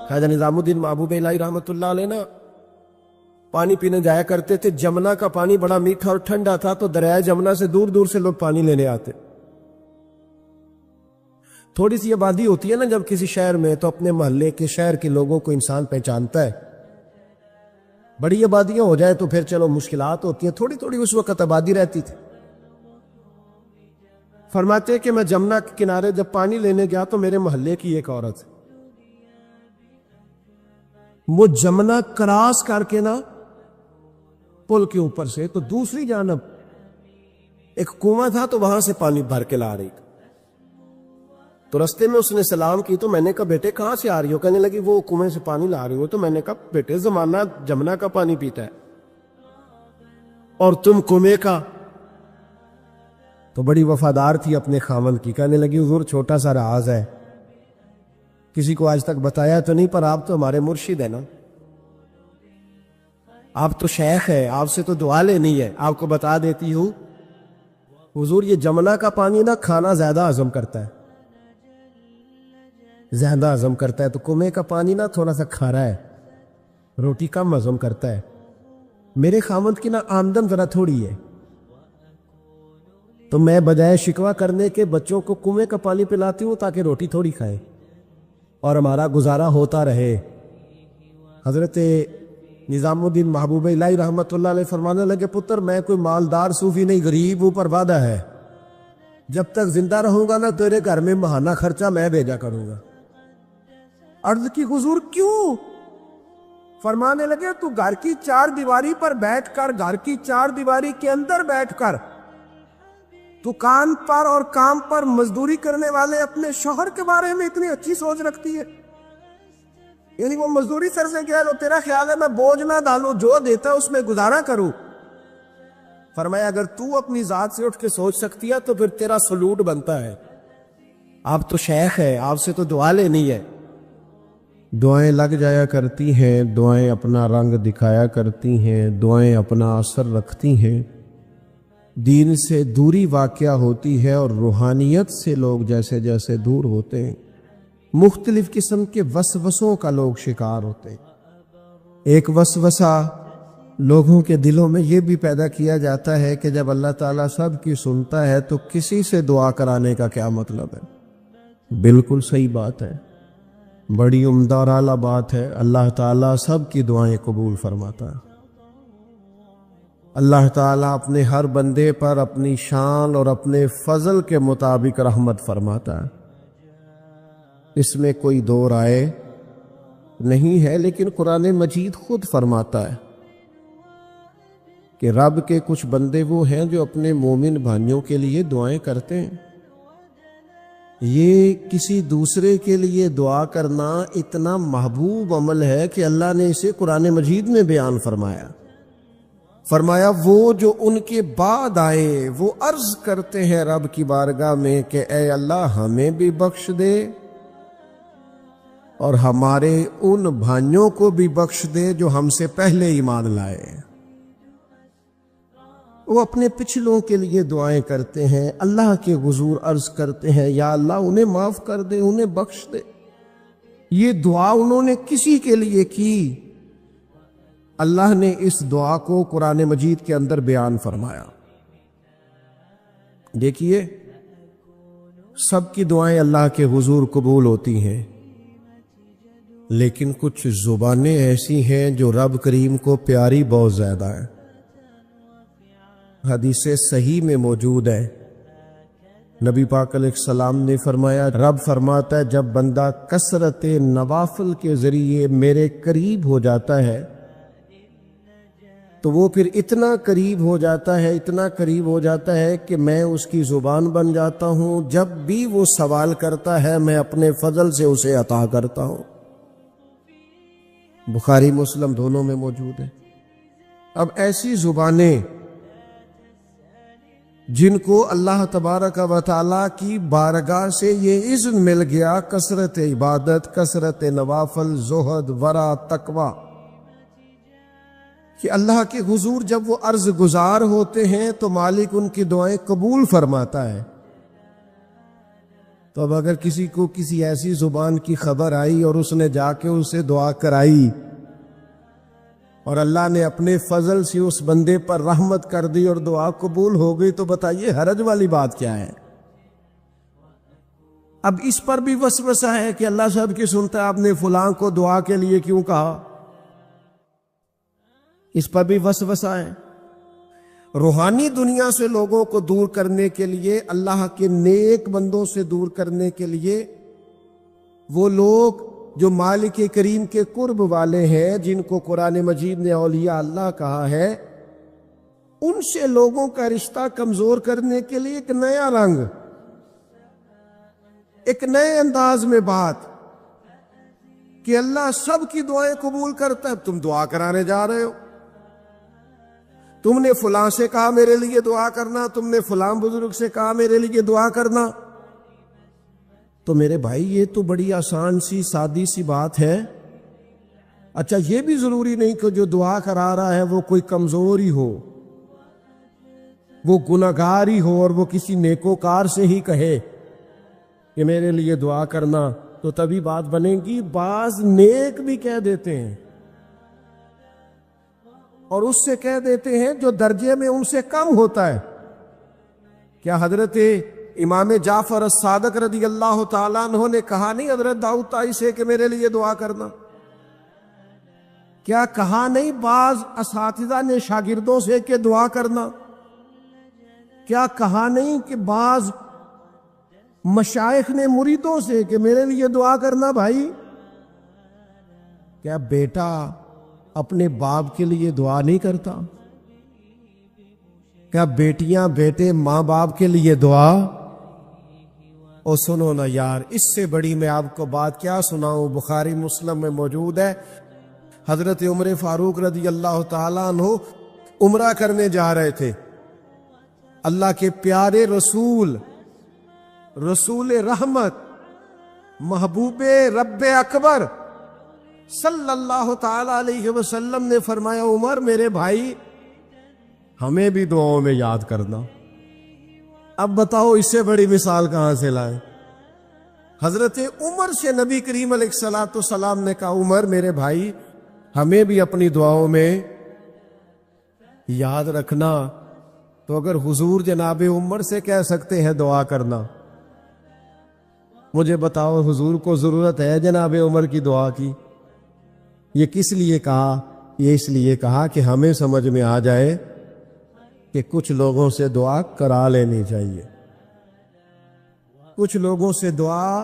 خواجہ نظام الدین محبوب الہی رحمۃ اللہ علیہ نا پانی پینے جایا کرتے تھے. جمنا کا پانی بڑا میٹھا اور ٹھنڈا تھا تو دریائے جمنا سے دور دور سے لوگ پانی لینے آتے. تھوڑی سی آبادی ہوتی ہے نا جب کسی شہر میں تو اپنے محلے کے شہر کے لوگوں کو انسان پہچانتا ہے. بڑی آبادیاں ہو جائے تو پھر چلو مشکلات ہوتی ہیں. تھوڑی تھوڑی اس وقت آبادی رہتی تھی. فرماتے کہ میں جمنا کے کنارے جب پانی لینے گیا تو میرے محلے کی ایک عورت وہ جمنا کراس کر کے نا پل کے اوپر سے تو دوسری جانب ایک کنواں تھا تو وہاں سے پانی بھر کے لا رہی تھی. تو رستے میں اس نے سلام کی تو میں نے کہا بیٹے کہاں سے آ رہی ہو؟ کہنے لگی وہ کنویں سے پانی لا رہی ہو. تو میں نے کہا بیٹے زمانہ جمنا کا پانی پیتا ہے اور تم کنویں کا. تو بڑی وفادار تھی اپنے خاوند کی. کہنے لگی حضور چھوٹا سا راز ہے, کسی کو آج تک بتایا تو نہیں, پر آپ تو ہمارے مرشد ہیں نا, آپ تو شیخ ہے, آپ سے تو دعا لینی ہے, آپ کو بتا دیتی ہوں. حضور یہ جمنا کا پانی نا کھانا زیادہ ہضم کرتا ہے, زیادہ ہضم کرتا ہے. تو کنویں کا پانی نا تھوڑا سا کھارا ہے, روٹی کم ہضم کرتا ہے. میرے خاوند کی نا آمدن ذرا تھوڑی ہے, تو میں بجائے شکوہ کرنے کے بچوں کو کنویں کا پانی پلاتی ہوں تاکہ روٹی تھوڑی کھائیں اور ہمارا گزارا ہوتا رہے. حضرت نظام الدین محبوب الہی رحمۃ اللہ علیہ فرمانے لگے پتر میں کوئی مالدار صوفی نہیں, غریب اوپر وعدہ ہے, جب تک زندہ رہوں گا نا تیرے گھر میں ماہانہ خرچہ میں بھیجا کروں گا. عرض کی حضور کیوں؟ فرمانے لگے تو گھر کی چار دیواری پر بیٹھ کر, گھر کی چار دیواری کے اندر بیٹھ کر دکان پر اور کام پر مزدوری کرنے والے اپنے شوہر کے بارے میں اتنی اچھی سوچ رکھتی ہے. یعنی وہ مزدوری سر سے کیا لو, تیرا خیال ہے میں بوجھ نہ ڈالوں, جو دیتا اس میں گزارا کروں. فرمایا اگر تو اپنی ذات سے اٹھ کے سوچ سکتی ہے تو پھر تیرا سلوٹ بنتا ہے. آپ تو شیخ ہے, آپ سے تو دعا لینی ہے. دعائیں لگ جایا کرتی ہیں, دعائیں اپنا رنگ دکھایا کرتی ہیں, دعائیں اپنا اثر رکھتی ہیں. دین سے دوری واقعہ ہوتی ہے اور روحانیت سے لوگ جیسے جیسے دور ہوتے ہیں مختلف قسم کے وسوسوں کا لوگ شکار ہوتے ہیں. ایک وسوسہ لوگوں کے دلوں میں یہ بھی پیدا کیا جاتا ہے کہ جب اللہ تعالیٰ سب کی سنتا ہے تو کسی سے دعا کرانے کا کیا مطلب ہے؟ بالکل صحیح بات ہے, بڑی عمدہ اور اعلیٰ بات ہے. اللہ تعالیٰ سب کی دعائیں قبول فرماتا ہے. اللہ تعالیٰ اپنے ہر بندے پر اپنی شان اور اپنے فضل کے مطابق رحمت فرماتا ہے, اس میں کوئی دو رائے نہیں ہے. لیکن قرآن مجید خود فرماتا ہے کہ رب کے کچھ بندے وہ ہیں جو اپنے مومن بھائیوں کے لیے دعائیں کرتے ہیں. یہ کسی دوسرے کے لیے دعا کرنا اتنا محبوب عمل ہے کہ اللہ نے اسے قرآن مجید میں بیان فرمایا. فرمایا وہ جو ان کے بعد آئے وہ عرض کرتے ہیں رب کی بارگاہ میں کہ اے اللہ ہمیں بھی بخش دے اور ہمارے ان بھائیوں کو بھی بخش دے جو ہم سے پہلے ایمان لائے. وہ اپنے پچھلوں کے لیے دعائیں کرتے ہیں, اللہ کے حضور عرض کرتے ہیں یا اللہ انہیں معاف کر دے, انہیں بخش دے. یہ دعا انہوں نے کسی کے لیے کی, اللہ نے اس دعا کو قرآن مجید کے اندر بیان فرمایا. دیکھیے سب کی دعائیں اللہ کے حضور قبول ہوتی ہیں, لیکن کچھ زبانیں ایسی ہیں جو رب کریم کو پیاری بہت زیادہ ہیں. حدیث صحیح میں موجود ہے, نبی پاک علیہ السلام نے فرمایا رب فرماتا ہے جب بندہ کثرت نوافل کے ذریعے میرے قریب ہو جاتا ہے تو وہ پھر اتنا قریب ہو جاتا ہے, اتنا قریب ہو جاتا ہے کہ میں اس کی زبان بن جاتا ہوں. جب بھی وہ سوال کرتا ہے میں اپنے فضل سے اسے عطا کرتا ہوں. بخاری مسلم دونوں میں موجود ہے. اب ایسی زبانیں جن کو اللہ تبارک و تعالیٰ کی بارگاہ سے یہ اذن مل گیا کثرت عبادت, کثرت نوافل, زہد, ورع, تقوی, کہ اللہ کے حضور جب وہ عرض گزار ہوتے ہیں تو مالک ان کی دعائیں قبول فرماتا ہے. تو اب اگر کسی کو کسی ایسی زبان کی خبر آئی اور اس نے جا کے اسے دعا کرائی اور اللہ نے اپنے فضل سے اس بندے پر رحمت کر دی اور دعا قبول ہو گئی، تو بتائیے حرج والی بات کیا ہے؟ اب اس پر بھی وسوسہ ہے کہ اللہ صاحب کی سنتا ہے، آپ نے فلاں کو دعا کے لیے کیوں کہا؟ اس پر بھی وسوسہ ہے۔ روحانی دنیا سے لوگوں کو دور کرنے کے لیے، اللہ کے نیک بندوں سے دور کرنے کے لیے، وہ لوگ جو مالک کریم کے قرب والے ہیں، جن کو قرآن مجید نے اولیاء اللہ کہا ہے، ان سے لوگوں کا رشتہ کمزور کرنے کے لیے ایک نیا رنگ، ایک نئے انداز میں بات کہ اللہ سب کی دعائیں قبول کرتا ہے، تم دعا کرانے جا رہے ہو، تم نے فلاں سے کہا میرے لیے دعا کرنا، تم نے فلاں بزرگ سے کہا میرے لیے دعا کرنا۔ تو میرے بھائی یہ تو بڑی آسان سی سادی سی بات ہے۔ اچھا یہ بھی ضروری نہیں کہ جو دعا کرا رہا ہے وہ کوئی کمزور ہی ہو، وہ گنہگار ہی ہو اور وہ کسی نیکوکار سے ہی کہے کہ میرے لیے دعا کرنا، تو تبھی بات بنے گی۔ بعض نیک بھی کہہ دیتے ہیں اور اس سے کہہ دیتے ہیں جو درجے میں ان سے کم ہوتا ہے۔ کیا حضرت امام جعفر الصادق رضی اللہ تعالیٰ عنہ نے کہا نہیں حضرت داؤد طائی سے کہ میرے لیے دعا کرنا؟ کیا کہا نہیں بعض اساتذہ نے شاگردوں سے کہ دعا کرنا؟ کیا کہا نہیں کہ بعض مشائخ نے مریدوں سے کہ میرے لیے دعا کرنا بھائی؟ کیا بیٹا اپنے باپ کے لیے دعا نہیں کرتا؟ کیا بیٹیاں بیٹے ماں باپ کے لیے دعا؟ اور سنو نا یار، اس سے بڑی میں آپ کو بات کیا سناؤں، بخاری مسلم میں موجود ہے، حضرت عمر فاروق رضی اللہ تعالیٰ عنہ عمرہ کرنے جا رہے تھے۔ اللہ کے پیارے رسول، رسول رحمت، محبوب رب اکبر صلی اللہ تعالیٰ علیہ وسلم نے فرمایا عمر میرے بھائی ہمیں بھی دعاؤں میں یاد کرنا۔ اب بتاؤ اس سے بڑی مثال کہاں سے لائیں؟ حضرت عمر سے نبی کریم علیہ الصلوۃ والسلام نے کہا عمر میرے بھائی ہمیں بھی اپنی دعاؤں میں یاد رکھنا۔ تو اگر حضور جناب عمر سے کہہ سکتے ہیں دعا کرنا، مجھے بتاؤ حضور کو ضرورت ہے جناب عمر کی دعا کی؟ یہ کس لیے کہا؟ یہ اس لیے کہا کہ ہمیں سمجھ میں آ جائے کہ کچھ لوگوں سے دعا کرا لینی چاہیے، کچھ لوگوں سے دعا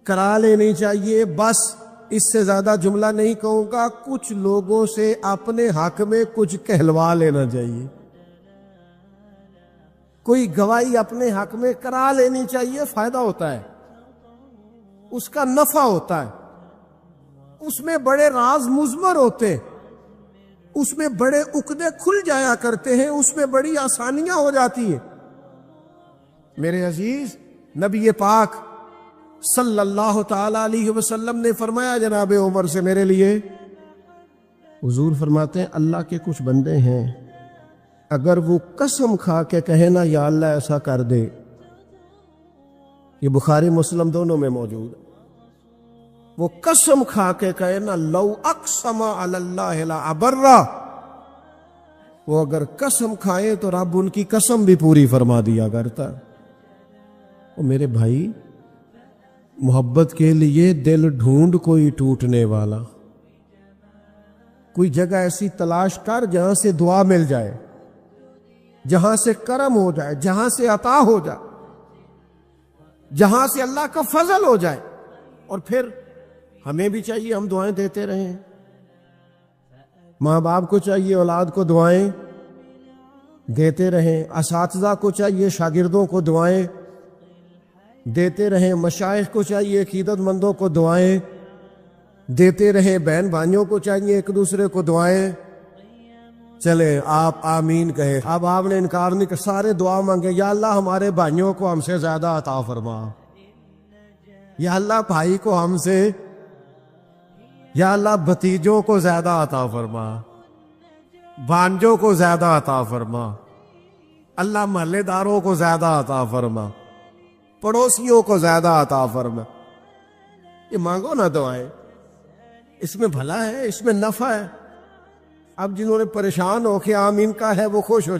کرا لینی چاہیے۔ بس اس سے زیادہ جملہ نہیں کہوں گا، کچھ لوگوں سے اپنے حق میں کچھ کہلوا لینا چاہیے، کوئی گواہی اپنے حق میں کرا لینی چاہیے، فائدہ ہوتا ہے، اس کا نفع ہوتا ہے، اس میں بڑے راز مضمر ہوتے، اس میں بڑے عقدے کھل جایا کرتے ہیں، اس میں بڑی آسانیاں ہو جاتی ہیں۔ میرے عزیز نبی پاک صلی اللہ تعالی علیہ وسلم نے فرمایا جناب عمر سے میرے لیے، حضور فرماتے ہیں اللہ کے کچھ بندے ہیں اگر وہ قسم کھا کے کہے نا یا اللہ ایسا کر دے، یہ بخاری مسلم دونوں میں موجود ہے، وہ قسم کھا کے کہے نا لو اقسم علی اللہ لابرہ، وہ اگر قسم کھائے تو رب ان کی قسم بھی پوری فرما دیا کرتا۔ اور میرے بھائی محبت کے لیے دل ڈھونڈ کوئی ٹوٹنے والا، کوئی جگہ ایسی تلاش کر جہاں سے دعا مل جائے، جہاں سے کرم ہو جائے، جہاں سے عطا ہو جائے، جہاں سے اللہ کا فضل ہو جائے۔ اور پھر ہمیں بھی چاہیے ہم دعائیں دیتے رہیں، ماں باپ کو چاہیے اولاد کو دعائیں دیتے رہیں، اساتذہ کو چاہیے شاگردوں کو دعائیں دیتے رہیں، مشائخ کو چاہیے عقیدت مندوں کو دعائیں دیتے رہیں، بہن بھائیوں کو چاہیے ایک دوسرے کو دعائیں۔ چلیں آپ آمین کہے، اب آپ نے انکار نہیں کہ سارے دعا مانگے، یا اللہ ہمارے بھائیوں کو ہم سے زیادہ عطا فرما، یا اللہ بھائی کو ہم سے، یا اللہ بھتیجوں کو زیادہ عطا فرما، بھانجوں کو زیادہ عطا فرما، اللہ محلے داروں کو زیادہ عطا فرما۔ پڑوسیوں کو زیادہ عطا فرما. یہ مانگو نا دعائیں، اس میں بھلا ہے، اس میں نفع ہے. اب جنہوں نے پریشان ہو کے آمین کا ہے وہ خوش ہو